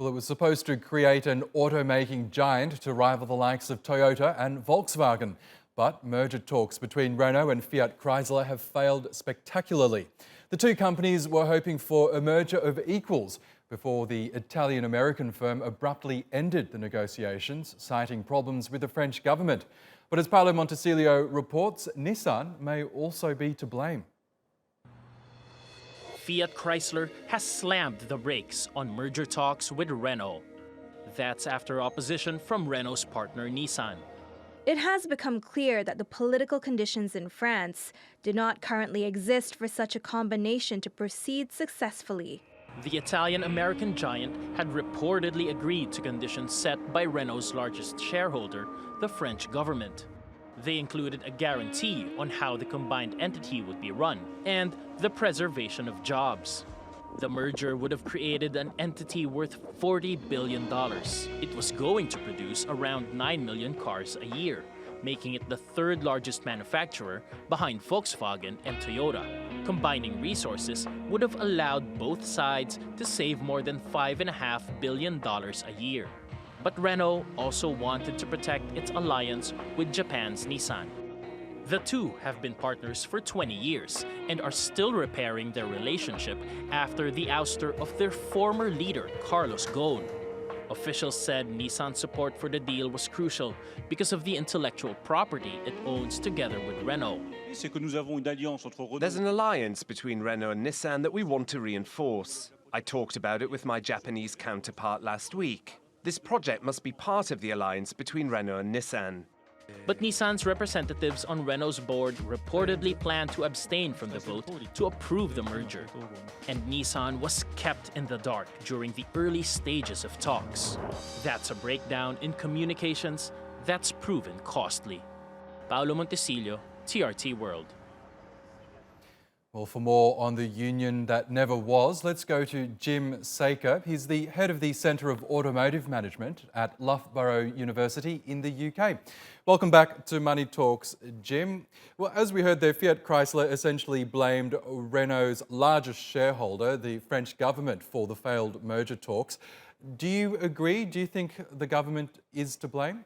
Well, it was supposed to create an automaking giant to rival the likes of Toyota and Volkswagen. But merger talks between Renault and Fiat Chrysler have failed spectacularly. The two companies were hoping for a merger of equals before the Italian-American firm abruptly ended the negotiations, citing problems with the French government. But as Paolo Montecillo reports, Nissan may also be to blame. Fiat Chrysler has slammed the brakes on merger talks with Renault. That's after opposition from Renault's partner Nissan. It has become clear that the political conditions in France do not currently exist for such a combination to proceed successfully. The Italian-American giant had reportedly agreed to conditions set by Renault's largest shareholder, the French government. They included a guarantee on how the combined entity would be run and the preservation of jobs. The merger would have created an entity worth $40 billion. It was going to produce around 9 million cars a year, making it the third largest manufacturer behind Volkswagen and Toyota. Combining resources would have allowed both sides to save more than $5.5 billion a year. But Renault also wanted to protect its alliance with Japan's Nissan. The two have been partners for 20 years and are still repairing their relationship after the ouster of their former leader, Carlos Ghosn. Officials said Nissan's support for the deal was crucial because of the intellectual property it owns together with Renault. There's an alliance between Renault and Nissan that we want to reinforce. I talked about it with my Japanese counterpart last week. This project must be part of the alliance between Renault and Nissan. But Nissan's representatives on Renault's board reportedly plan to abstain from the vote to approve the merger. And Nissan was kept in the dark during the early stages of talks. That's a breakdown in communications that's proven costly. Paolo Montecillo, TRT World. Well, for more on the union that never was, let's go to Jim Saker. He's the head of the Centre of Automotive Management at Loughborough University in the UK. Welcome back to Money Talks, Jim. Well, as we heard there, Fiat Chrysler essentially blamed Renault's largest shareholder, the French government, for the failed merger talks. Do you agree? Do you think the government is to blame?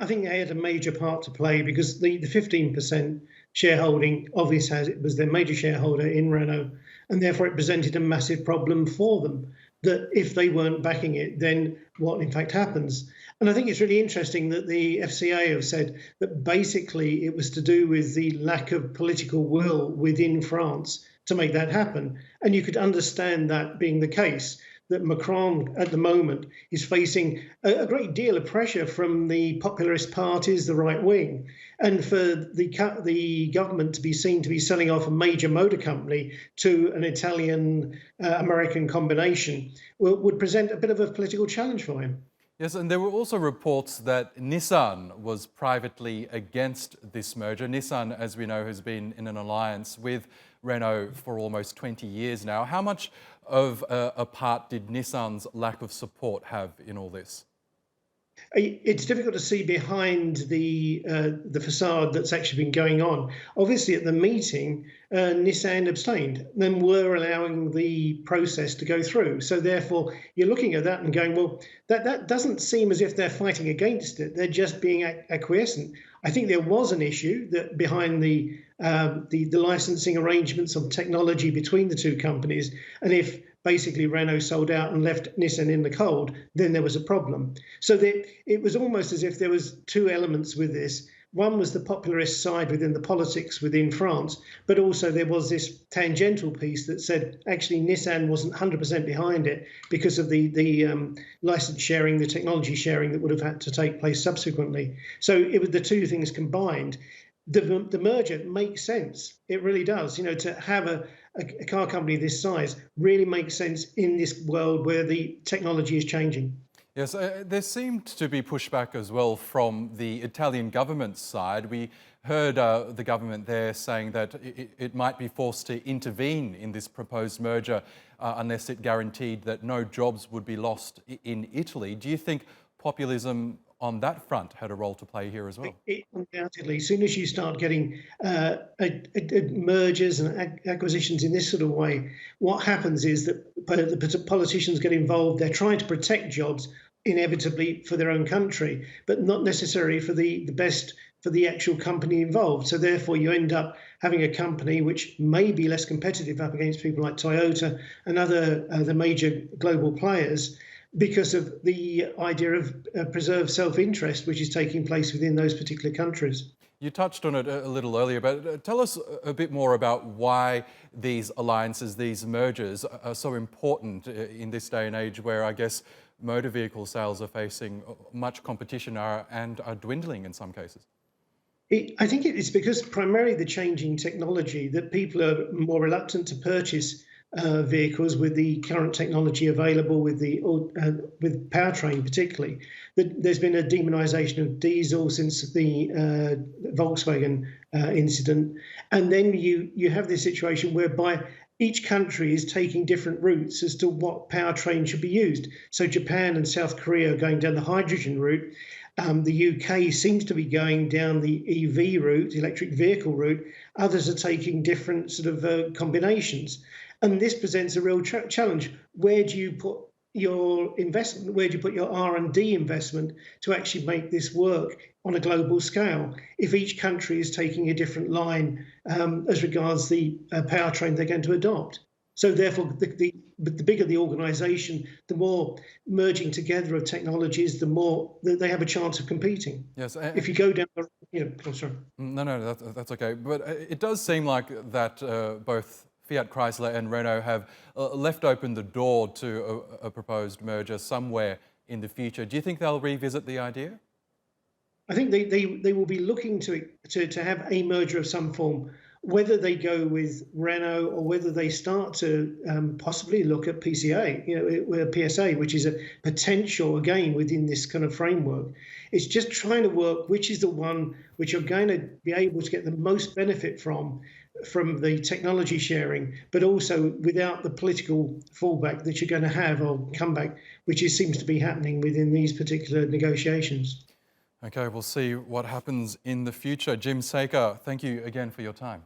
I think they had a major part to play because the 15% shareholding obviously was their major shareholder in Renault, and therefore it presented a massive problem for them, that if they weren't backing it, then what in fact happens? And I think it's really interesting that the FCA have said that basically it was to do with the lack of political will within France to make that happen. And you could understand that being the case, that Macron at the moment is facing a great deal of pressure from the populist parties, the right wing, and for the government to be seen to be selling off a major motor company to an Italian-American combination would present a bit of a political challenge for him. Yes, and there were also reports that Nissan was privately against this merger. Nissan, as we know, has been in an alliance with Renault for almost 20 years now. How much of a part did Nissan's lack of support have in all this? It's difficult to see behind the facade that's actually been going on. Obviously, at the meeting, Nissan abstained, then were allowing the process to go through. So therefore, you're looking at that and going, well, that doesn't seem as if they're fighting against it. They're just being acquiescent. I think there was an issue that behind the licensing arrangements of technology between the two companies, and if basically Renault sold out and left Nissan in the cold, then there was a problem. So it was almost as if there was two elements with this. One was the populist side within the politics within France, but also there was this tangential piece that said actually Nissan wasn't 100% behind it because of the license sharing, the technology sharing that would have had to take place subsequently. So it was the two things combined. The merger makes sense. It really does. You know, to have a car company this size really makes sense in this world where the technology is changing. Yes, there seemed to be pushback as well from the Italian government's side. We heard the government there saying that it might be forced to intervene in this proposed merger unless it guaranteed that no jobs would be lost in Italy. Do you think populism on that front had a role to play here as well. Undoubtedly, as soon as you start getting mergers and acquisitions in this sort of way, what happens is that the politicians get involved. They're trying to protect jobs, inevitably for their own country, but not necessarily for the best for the actual company involved. So therefore, you end up having a company which may be less competitive up against people like Toyota and other major global players, because of the idea of preserved self-interest, which is taking place within those particular countries. You touched on it a little earlier, but tell us a bit more about why these alliances, these mergers are so important in this day and age where I guess motor vehicle sales are facing much competition and are dwindling in some cases. I think it's because primarily the changing technology that people are more reluctant to purchase vehicles with the current technology available, with powertrain particularly. There's been a demonisation of diesel since the Volkswagen incident, and then you have this situation whereby each country is taking different routes as to what powertrain should be used. So Japan and South Korea are going down the hydrogen route. The UK seems to be going down the EV route, electric vehicle route. Others are taking different sort of combinations. And this presents a real challenge. Where do you put your investment? Where do you put your R&D investment to actually make this work on a global scale if each country is taking a different line as regards the powertrain they're going to adopt? So therefore, the bigger the organisation, the more merging together of technologies, the more they have a chance of competing. Yes. If you go down the, I'm sorry. No, that's okay. But it does seem like that both Fiat Chrysler and Renault have left open the door to a proposed merger somewhere in the future. Do you think they'll revisit the idea? I think they will be looking to have a merger of some form. Whether they go with Renault or whether they start to possibly look at PSA, which is a potential again within this kind of framework. It's just trying to work which is the one which you're going to be able to get the most benefit from the technology sharing, but also without the political fallback that you're going to have or comeback, which seems to be happening within these particular negotiations. Okay, we'll see what happens in the future. Jim Saker, thank you again for your time.